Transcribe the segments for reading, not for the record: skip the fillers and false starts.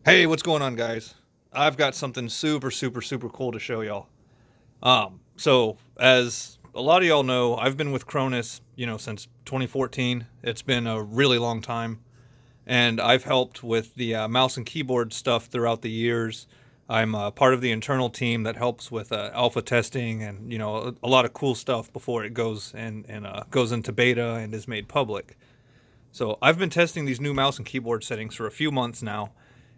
Hey, what's going on, guys? I've got something super cool to show y'all. So as a lot of y'all know, I've been with Cronus, since 2014. It's been a really long time, and I've helped with the mouse and keyboard stuff throughout the years. I'm part of the internal team that helps with alpha testing and a lot of cool stuff before it goes and goes into beta and is made public. So I've been testing these new mouse and keyboard settings for a few months now,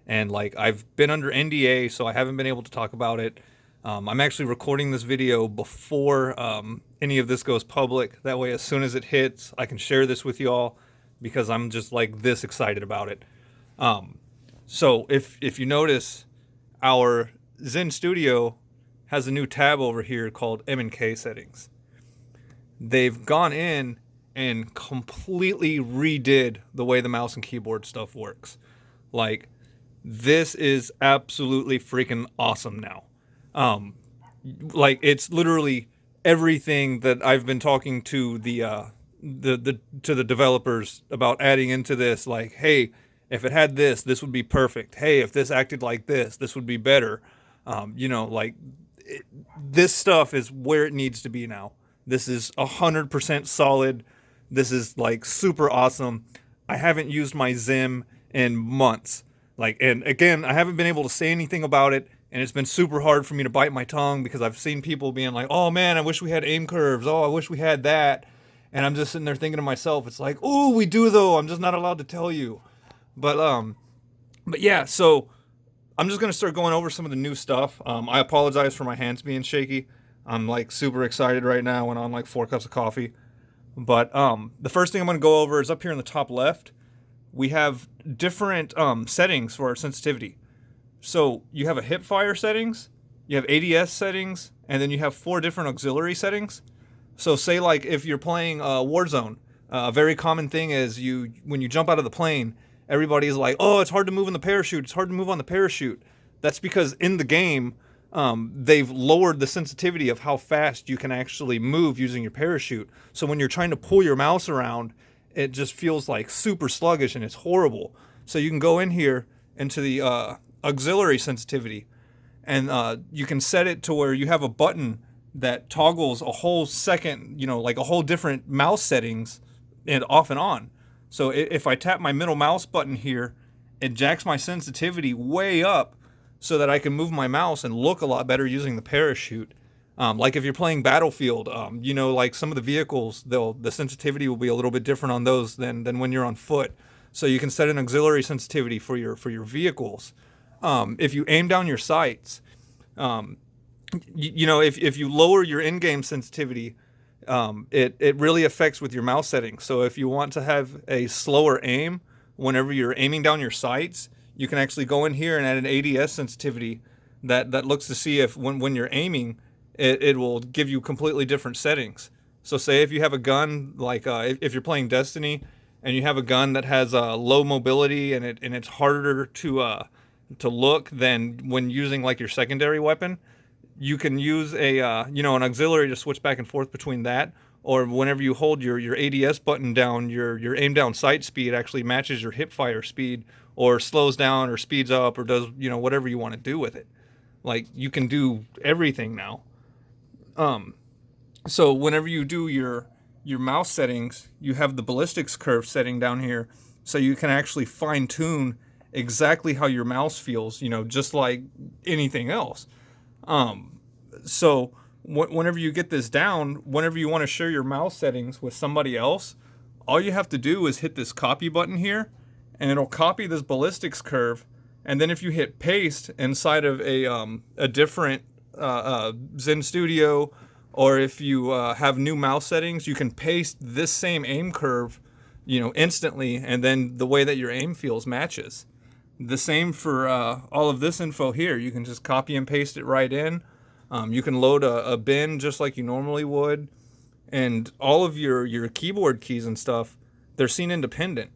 and like I've been under NDA, so I haven't been able to talk about it. I'm actually recording this video before any of this goes public. That way, as soon as it hits, I can share this with y'all because I'm just like this excited about it. So if you notice, our Zen Studio has a new tab over here called M&K settings. They've gone in and completely redid the way the mouse and keyboard stuff works. Like, this is absolutely freaking awesome now. Um, like it's literally everything that I've been talking to the developers about adding into this. Like, hey, if it had this, this would be perfect. Hey, if this acted like this would be better. Like this stuff is where it needs to be now. This is 100% solid. This is like super awesome. I haven't used my Zim in months. Like, and again, I haven't been able to say anything about it, and it's been super hard for me to bite my tongue because I've seen people being like, "Oh man, I wish we had aim curves. Oh, I wish we had that." And I'm just sitting there thinking to myself, it's like, "Oh, we do though. I'm just not allowed to tell you." But but yeah, so I'm just gonna start going over some of the new stuff. I apologize for my hands being shaky. I'm like super excited right now. Went on like 4 cups of coffee. But the first thing I'm gonna go over is up here in the top left. We have different settings for our sensitivity. So you have a hip fire settings, you have ADS settings, and then you have 4 different auxiliary settings. So say like if you're playing Warzone, a very common thing is when you jump out of the plane, everybody's like, "Oh, it's hard to move in the parachute. It's hard to move on the parachute." That's because in the game, they've lowered the sensitivity of how fast you can actually move using your parachute. So when you're trying to pull your mouse around, it just feels like super sluggish and it's horrible. So you can go in here into the auxiliary sensitivity, and you can set it to where you have a button that toggles a whole second, like a whole different mouse settings and off and on. So if I tap my middle mouse button here, it jacks my sensitivity way up so that I can move my mouse and look a lot better using the parachute. Like if you're playing Battlefield, like some of the vehicles, the sensitivity will be a little bit different on those than when you're on foot. So you can set an auxiliary sensitivity for your vehicles. If you aim down your sights, if you lower your in-game sensitivity, it really affects with your mouse settings. So if you want to have a slower aim whenever you're aiming down your sights, you can actually go in here and add an ADS sensitivity that looks to see if when you're aiming, it will give you completely different settings. So say if you have a gun, like if you're playing Destiny and you have a gun that has low mobility and it's harder to look than when using like your secondary weapon, you can use an auxiliary to switch back and forth between that. Or whenever you hold your ADS button down, your aim down sight speed actually matches your hip fire speed, or slows down or speeds up or does whatever you want to do with it. Like you can do everything now. So whenever you do your mouse settings, you have the ballistics curve setting down here, so you can actually fine tune exactly how your mouse feels, just like anything else. So whenever you get this down, whenever you want to share your mouse settings with somebody else, all you have to do is hit this copy button here, and it'll copy this ballistics curve. And then if you hit paste inside of a different Zen Studio, or if you have new mouse settings, you can paste this same aim curve, instantly, and then the way that your aim feels matches. The same for all of this info here. You can just copy and paste it right in. You can load a bin just like you normally would, and all of your keyboard keys and stuff, they're scene independent.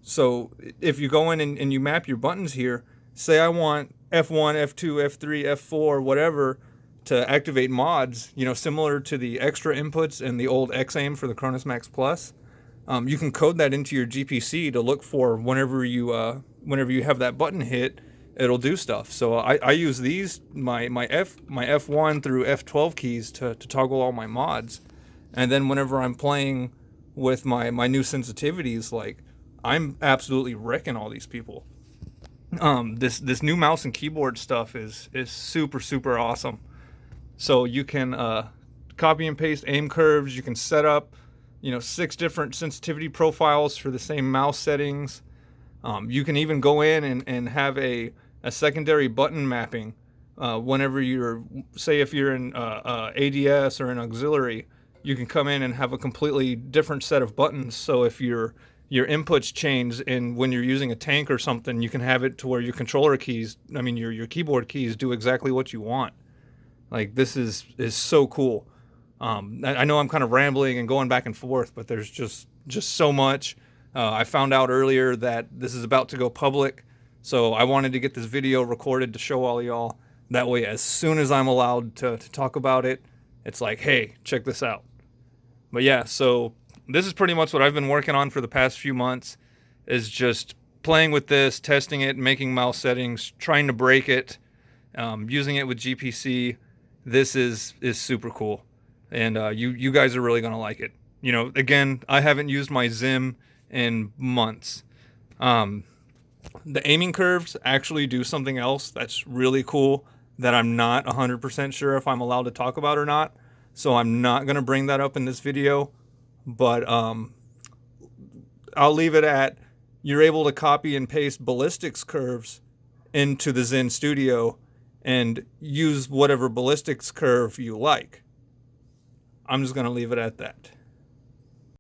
So if you go in and you map your buttons here, say I want F1, F2, F3, F4, whatever, to activate mods, similar to the extra inputs and the old X-Aim for the Cronus Max Plus. You can code that into your GPC to look for whenever you have that button hit, it'll do stuff. So I use these, my F1 through F12 keys to toggle all my mods. And then whenever I'm playing with my new sensitivities, like, I'm absolutely wrecking all these people. This new mouse and keyboard stuff is super, super awesome. So you can copy and paste aim curves. You can set up, 6 different sensitivity profiles for the same mouse settings. You can even go in and have a secondary button mapping whenever say if you're in ADS or an auxiliary, you can come in and have a completely different set of buttons. So if your inputs change, and when you're using a tank or something, you can have it to where your controller keys, your keyboard keys, do exactly what you want. Like, this is so cool. I know I'm kind of rambling and going back and forth, but there's just so much. I found out earlier that this is about to go public, so I wanted to get this video recorded to show all y'all. That way, as soon as I'm allowed to talk about it, it's like, hey, check this out. But yeah, so this is pretty much what I've been working on for the past few months, is just playing with this, testing it, making mouse settings, trying to break it, using it with GPC. This is super cool, and you guys are really gonna like it. Again, I haven't used my Zim in months. The aiming curves actually do something else that's really cool that I'm not 100% sure if I'm allowed to talk about or not. So I'm not gonna bring that up in this video, but I'll leave it at, you're able to copy and paste ballistics curves into the Zen Studio and use whatever ballistics curve you like. I'm just going to leave it at that.